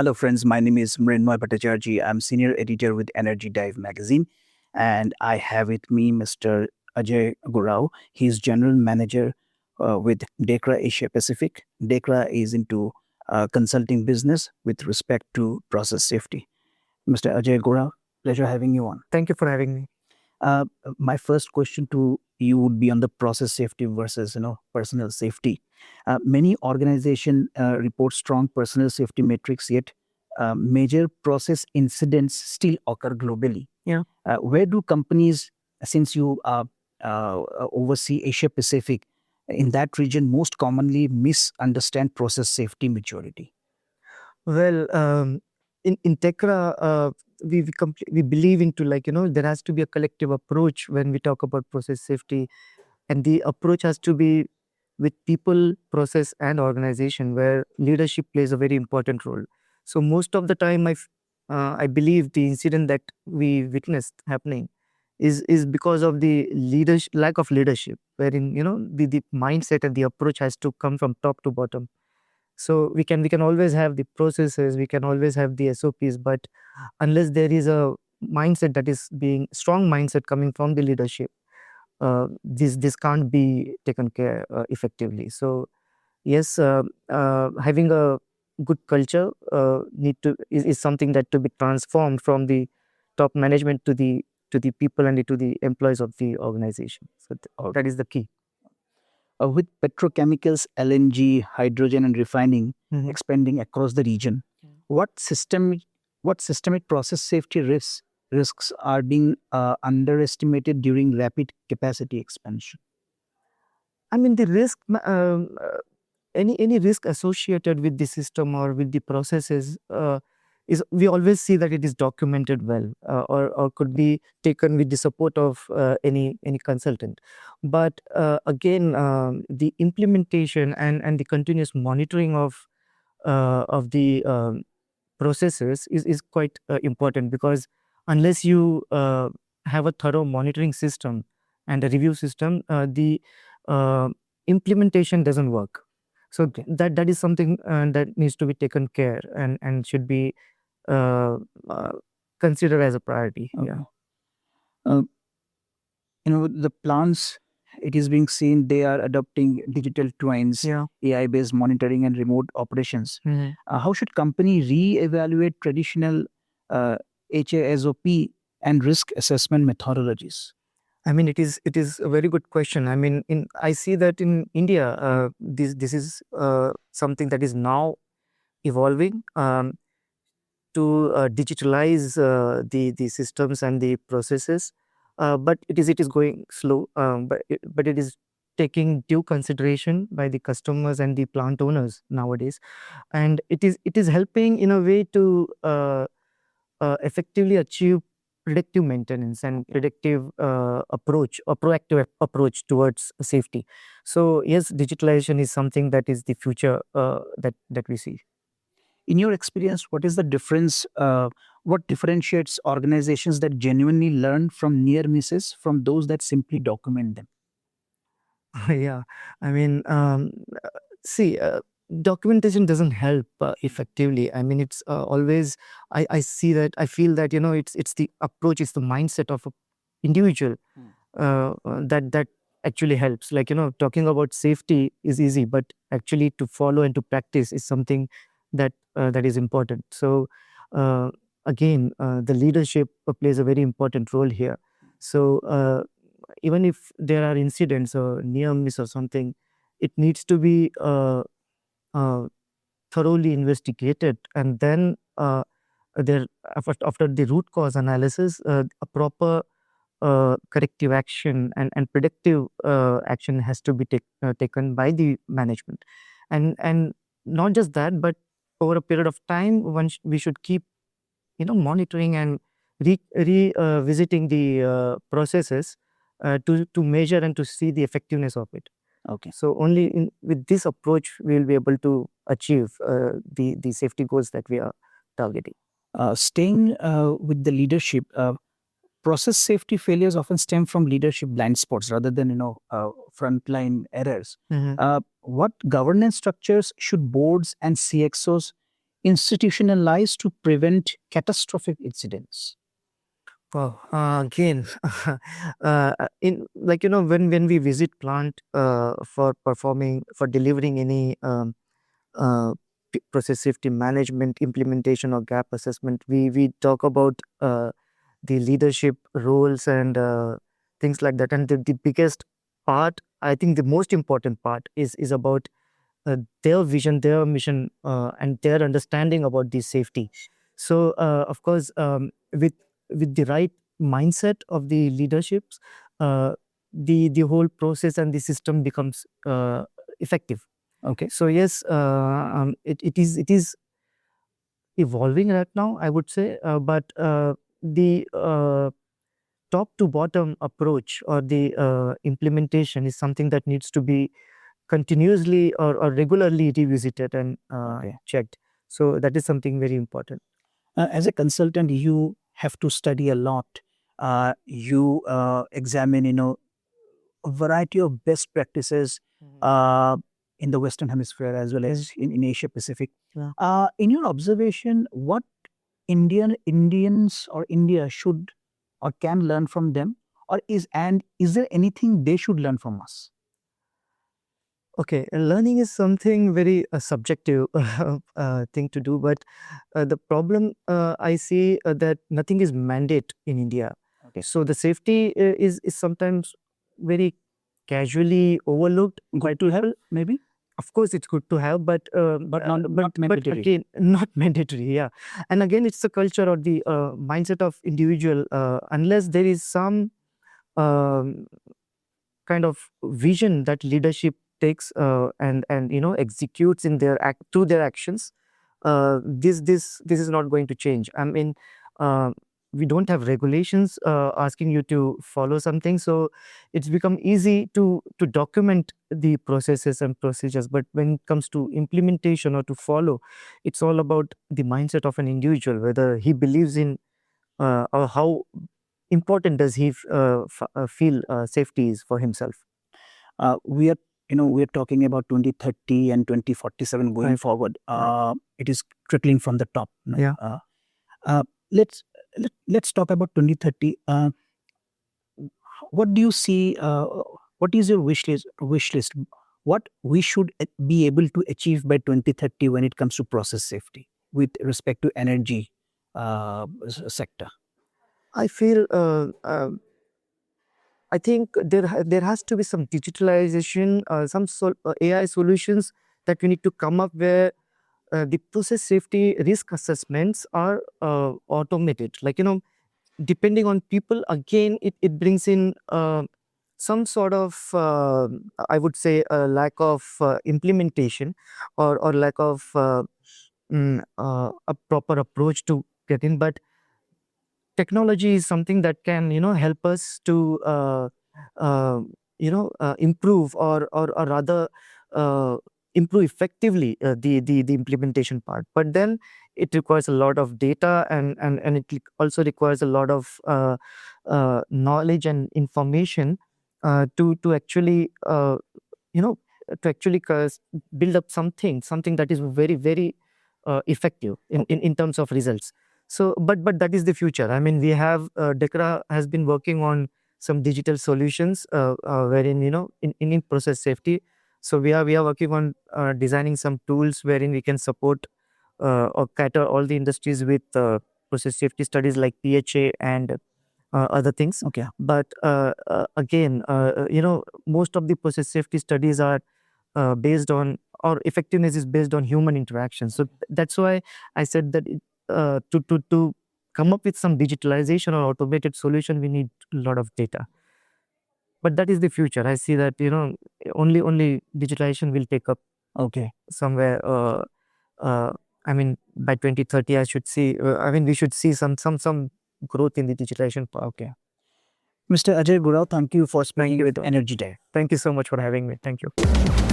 Hello, friends. My name is Mrinmoy Bhattacharjee. I'm senior editor with ENERGDIVE magazine, and I have with me Mr. Ajay Gurao. He's general manager with DEKRA Asia Pacific. DEKRA is into consulting business with respect to process safety. Mr. Ajay Gurao, pleasure having you on. Thank you for having me. Uh, my first question to you would be on the process safety versus personal safety. Many organizations report strong personal safety metrics, yet major process incidents still occur globally. Yeah. Where do companies, since you oversee Asia Pacific, in that region most commonly misunderstand process safety maturity? Well, in Tekra, we believe into there has to be a collective approach when we talk about process safety, and the approach has to be with people, process, and organization, where leadership plays a very important role. So most of the time, I believe the incident that we witnessed happening is because of the leadership, lack of leadership, wherein the mindset and the approach has to come from top to bottom. So we can always have the processes, we can always have the SOPs, but unless there is a mindset that is being strong mindset coming from the leadership, this can't be taken care effectively. So yes, having a good culture is something that to be transformed from the top management to the people and to the employees of the organization. So that is the key. With petrochemicals, LNG, hydrogen, and refining expanding across the region, what systemic process safety risks are being underestimated during rapid capacity expansion? I mean, the risk, any risk associated with the system or with the processes is, we always see that it is documented well, or could be taken with the support of any consultant. But again, the implementation and the continuous monitoring of the processes is quite important, because unless you have a thorough monitoring system and a review system, the uh, implementation doesn't work. So that is something that needs to be taken care and should be uh, uh, considered as a priority. Okay. Yeah. Uh, the plants, it is being seen they are adopting digital twins, Yeah. AI-based monitoring, and remote operations. Mhm. How should company re-evaluate traditional HAZOP and risk assessment methodologies? I mean, it is a very good question. I mean, I see that in India, this is something that is now evolving to digitalize the systems and the processes, but it is going slow. But it is taking due consideration by the customers and the plant owners nowadays, and it is helping in a way to effectively achieve predictive maintenance and predictive approach or proactive approach towards safety. So yes, digitalization is something that is the future that we see. In your experience, what is the difference? What differentiates organizations that genuinely learn from near misses from those that simply document them? Yeah, I mean, see, documentation doesn't help effectively. I mean, it's always, I see that, I feel that it's the approach, it's the mindset of a individual that actually helps. Like talking about safety is easy, but actually to follow and to practice is something that is important. So uh, again, the leadership plays a very important role here. So even if there are incidents or near miss or something, it needs to be uh, thoroughly investigated, and then there after the root cause analysis, a proper corrective action and predictive action has to be taken by the management, and not just that, but over a period of time, we should keep monitoring and visiting the processes to measure and to see the effectiveness of it. Okay. So only with this approach we will be able to achieve the safety goals that we are targeting. Staying with the leadership, process safety failures often stem from leadership blind spots rather than frontline errors. Mhm. What governance structures should boards and CXOs institutionalized to prevent catastrophic incidents? Wow. Again, in like when we visit plant for performing for delivering any uh, process safety management implementation or gap assessment, we talk about the leadership roles and things like that. And the biggest part, I think, the most important part is about their vision, their mission, and their understanding about the safety. So, of course, with the right mindset of the leaderships, the whole process and the system becomes effective. Okay. So yes, it is evolving right now, I would say, but the top to bottom approach or the implementation is something that needs to be continuously or regularly revisited and Okay. checked. So that is something very important. As a consultant, you have to study a lot. You examine, a variety of best practices uh, in the Western Hemisphere as well as in Asia Pacific. Yeah. In your observation, what Indians or India should or can learn from them, or is there anything they should learn from us? Okay, learning is something very subjective thing to do, but the problem I see that nothing is mandate in India. Okay. So the safety is sometimes very casually overlooked by Good to have, people. maybe, Of course, it's good to have, but not but mandatory. again, not mandatory. Yeah, and again, it's the culture or the mindset of individual. Unless there is some um, kind of vision that leadership takes and executes in their through their actions, this is not going to change. I mean, uh, we don't have regulations asking you to follow something, so it's become easy to document the processes and procedures, but when it comes to implementation or to follow, it's all about the mindset of an individual, whether he believes in or how important does he feel safety is for himself. We are we are talking about 2030 and 2047 going Right. forward. Right. It is trickling from the top. Yeah. Uh, let's let's talk about 2030. What do you see? What is your wish list? What we should be able to achieve by 2030 when it comes to process safety with respect to energy sector? I feel I think there has to be some digitalization, some AI solutions that we need to come up where the process safety risk assessments are automated. Like depending on people, again, it brings in some sort of I would say a lack of implementation or lack of a proper approach to get in. But technology is something that can help us to improve or rather uh, improve effectively the implementation part, but then it requires a lot of data and it also requires a lot of knowledge and information to actually you know to actually build up something that is very very effective in terms of results. So but that is the future. I mean, we have DEKRA has been working on some digital solutions wherein in process safety. So we are working on designing some tools wherein we can support or cater all the industries with process safety studies like PHA and other things. Okay. But again, most of the process safety studies are based on, or effectiveness is based on human interaction. So that's why I said that to come up with some digitalization or automated solution, we need a lot of data. But that is the future. I see that only digitalization will take up Okay. somewhere. Uh, I mean, by 2030, I should see. I mean, we should see some growth in the digitalization part. Okay. Mr. Ajay Gurao, thank you for Thank speaking you. with Energy Day. Thank you so much for having me. Thank you.